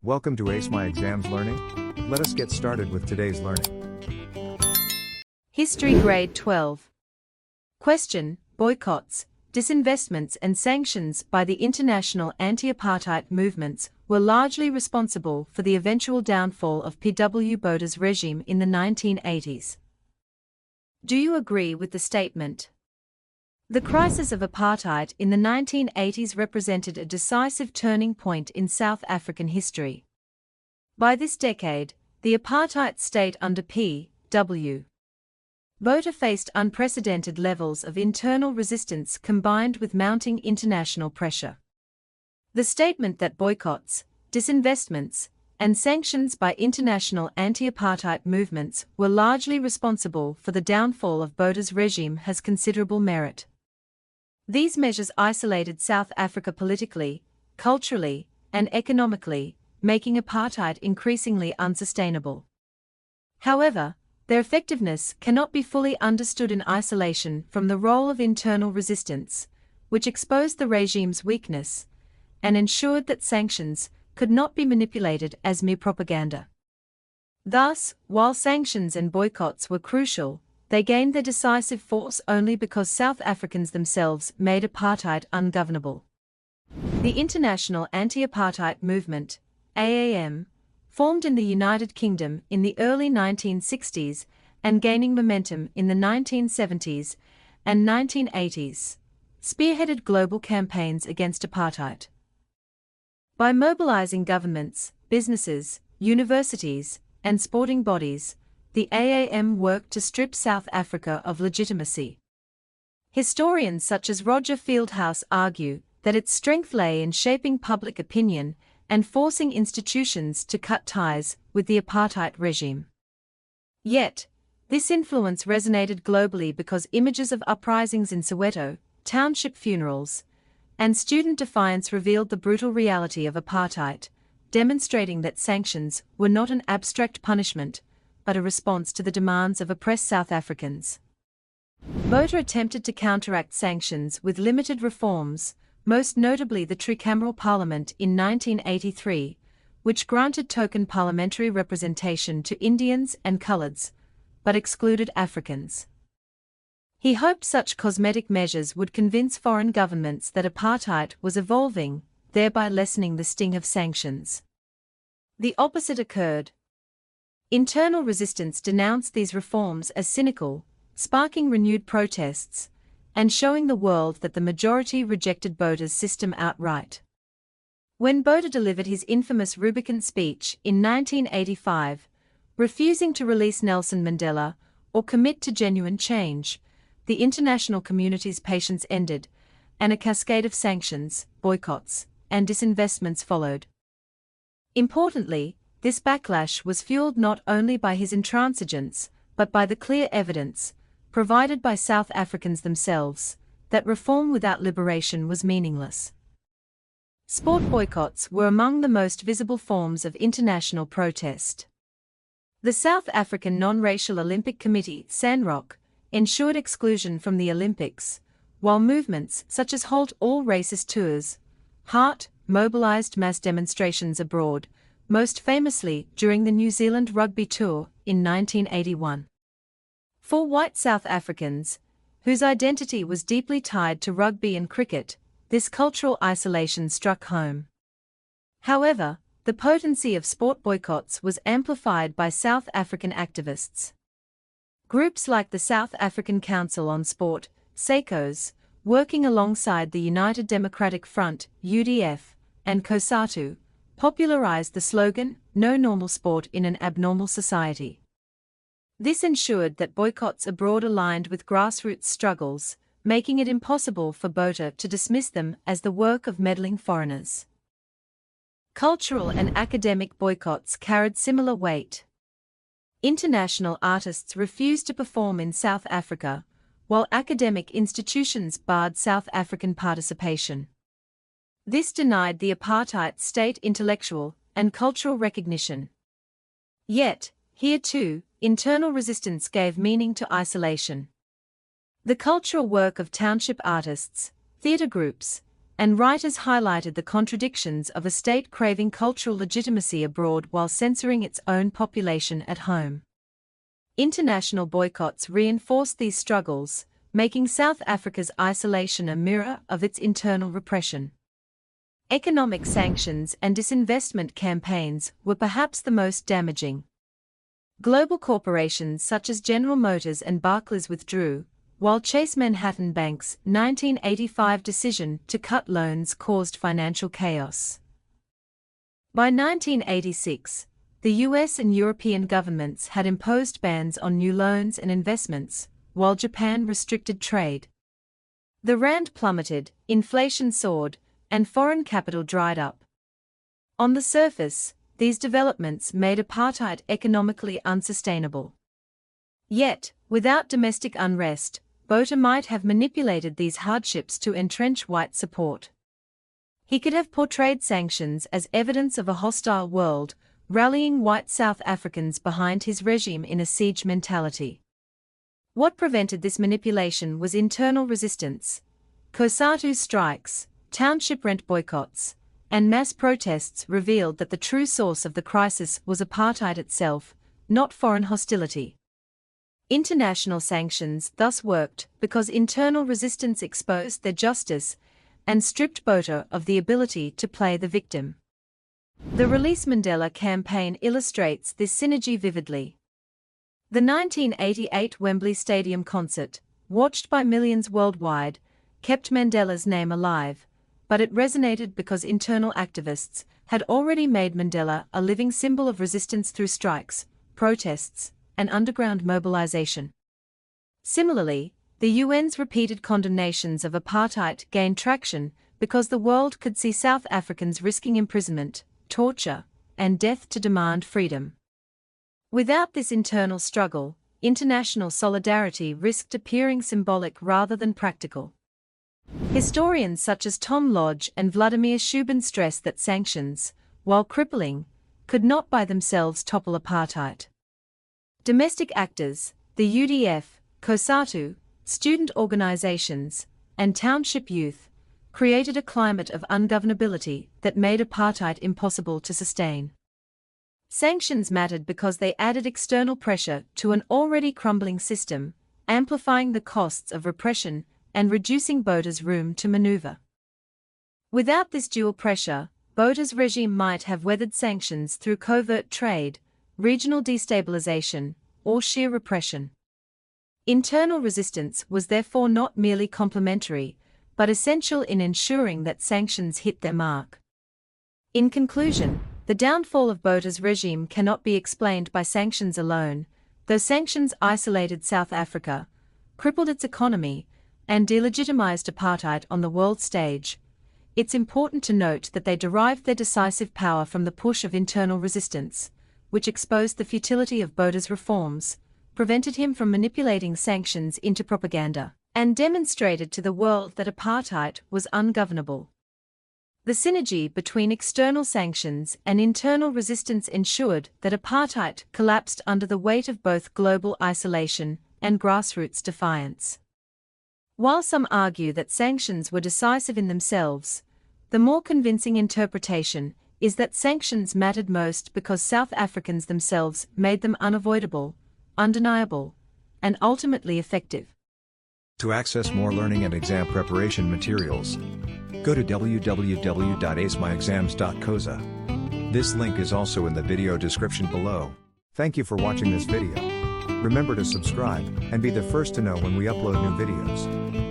Welcome to Ace My Exams Learning. Let us get started with today's learning. History Grade 12. Question: Boycotts, disinvestments and sanctions by the international anti-apartheid movements were largely responsible for the eventual downfall of P.W. Botha's regime in the 1980s. Do you agree with the statement? The crisis of apartheid in the 1980s represented a decisive turning point in South African history. By this decade, the apartheid state under P.W. Botha faced unprecedented levels of internal resistance combined with mounting international pressure. The statement that boycotts, disinvestments, and sanctions by international anti-apartheid movements were largely responsible for the downfall of Botha's regime has considerable merit. These measures isolated South Africa politically, culturally, and economically, making apartheid increasingly unsustainable. However, their effectiveness cannot be fully understood in isolation from the role of internal resistance, which exposed the regime's weakness and ensured that sanctions could not be manipulated as mere propaganda. Thus, while sanctions and boycotts were crucial, they gained their decisive force only because South Africans themselves made apartheid ungovernable. The International Anti-Apartheid Movement, AAM, formed in the United Kingdom in the early 1960s and gaining momentum in the 1970s and 1980s, spearheaded global campaigns against apartheid. By mobilizing governments, businesses, universities, and sporting bodies, the AAM worked to strip South Africa of legitimacy. Historians such as Roger Fieldhouse argue that its strength lay in shaping public opinion and forcing institutions to cut ties with the apartheid regime. Yet, this influence resonated globally because images of uprisings in Soweto, township funerals, and student defiance revealed the brutal reality of apartheid, demonstrating that sanctions were not an abstract punishment, but a response to the demands of oppressed South Africans. Botha attempted to counteract sanctions with limited reforms, most notably the tricameral parliament in 1983, which granted token parliamentary representation to Indians and Coloureds, but excluded Africans. He hoped such cosmetic measures would convince foreign governments that apartheid was evolving, thereby lessening the sting of sanctions. The opposite occurred. Internal resistance denounced these reforms as cynical, sparking renewed protests, and showing the world that the majority rejected Botha's system outright. When Botha delivered his infamous Rubicon speech in 1985, refusing to release Nelson Mandela or commit to genuine change, the international community's patience ended, and a cascade of sanctions, boycotts, and disinvestments followed. Importantly, this backlash was fueled not only by his intransigence, but by the clear evidence, provided by South Africans themselves, that reform without liberation was meaningless. Sport boycotts were among the most visible forms of international protest. The South African Non-Racial Olympic Committee, SANROC, ensured exclusion from the Olympics, while movements such as Halt All Racist Tours, HART, mobilized mass demonstrations abroad, most famously during the New Zealand Rugby Tour in 1981. For white South Africans, whose identity was deeply tied to rugby and cricket, this cultural isolation struck home. However, the potency of sport boycotts was amplified by South African activists. Groups like the South African Council on Sport, SACOS, working alongside the United Democratic Front, UDF, and COSATU, popularized the slogan, "No normal sport in an abnormal society." This ensured that boycotts abroad aligned with grassroots struggles, making it impossible for Botha to dismiss them as the work of meddling foreigners. Cultural and academic boycotts carried similar weight. International artists refused to perform in South Africa, while academic institutions barred South African participation. This denied the apartheid state intellectual and cultural recognition. Yet, here too, internal resistance gave meaning to isolation. The cultural work of township artists, theatre groups, and writers highlighted the contradictions of a state craving cultural legitimacy abroad while censoring its own population at home. International boycotts reinforced these struggles, making South Africa's isolation a mirror of its internal repression. Economic sanctions and disinvestment campaigns were perhaps the most damaging. Global corporations such as General Motors and Barclays withdrew, while Chase Manhattan Bank's 1985 decision to cut loans caused financial chaos. By 1986, the US and European governments had imposed bans on new loans and investments, while Japan restricted trade. The rand plummeted, inflation soared, and foreign capital dried up. On the surface, these developments made apartheid economically unsustainable. Yet, without domestic unrest, Botha might have manipulated these hardships to entrench white support. He could have portrayed sanctions as evidence of a hostile world, rallying white South Africans behind his regime in a siege mentality. What prevented this manipulation was internal resistance. COSATU strikes, township rent boycotts, and mass protests revealed that the true source of the crisis was apartheid itself, not foreign hostility. International sanctions thus worked because internal resistance exposed their justice and stripped Botha of the ability to play the victim. The Release Mandela campaign illustrates this synergy vividly. The 1988 Wembley Stadium concert, watched by millions worldwide, kept Mandela's name alive, but it resonated because internal activists had already made Mandela a living symbol of resistance through strikes, protests, and underground mobilization. Similarly, the UN's repeated condemnations of apartheid gained traction because the world could see South Africans risking imprisonment, torture, and death to demand freedom. Without this internal struggle, international solidarity risked appearing symbolic rather than practical. Historians such as Tom Lodge and Vladimir Shubin stress that sanctions, while crippling, could not by themselves topple apartheid. Domestic actors, the UDF, COSATU, student organizations, and township youth, created a climate of ungovernability that made apartheid impossible to sustain. Sanctions mattered because they added external pressure to an already crumbling system, amplifying the costs of repression and reducing Botha's room to maneuver. Without this dual pressure, Botha's regime might have weathered sanctions through covert trade, regional destabilization, or sheer repression. Internal resistance was therefore not merely complementary, but essential in ensuring that sanctions hit their mark. In conclusion, the downfall of Botha's regime cannot be explained by sanctions alone, though sanctions isolated South Africa, crippled its economy, and delegitimized apartheid on the world stage. It's important to note that they derived their decisive power from the push of internal resistance, which exposed the futility of Botha's reforms, prevented him from manipulating sanctions into propaganda, and demonstrated to the world that apartheid was ungovernable. The synergy between external sanctions and internal resistance ensured that apartheid collapsed under the weight of both global isolation and grassroots defiance. While some argue that sanctions were decisive in themselves, the more convincing interpretation is that sanctions mattered most because South Africans themselves made them unavoidable, undeniable, and ultimately effective. To access more learning and exam preparation materials, go to www.acemyexams.coza. This link is also in the video description below. Thank you for watching this video. Remember to subscribe and be the first to know when we upload new videos.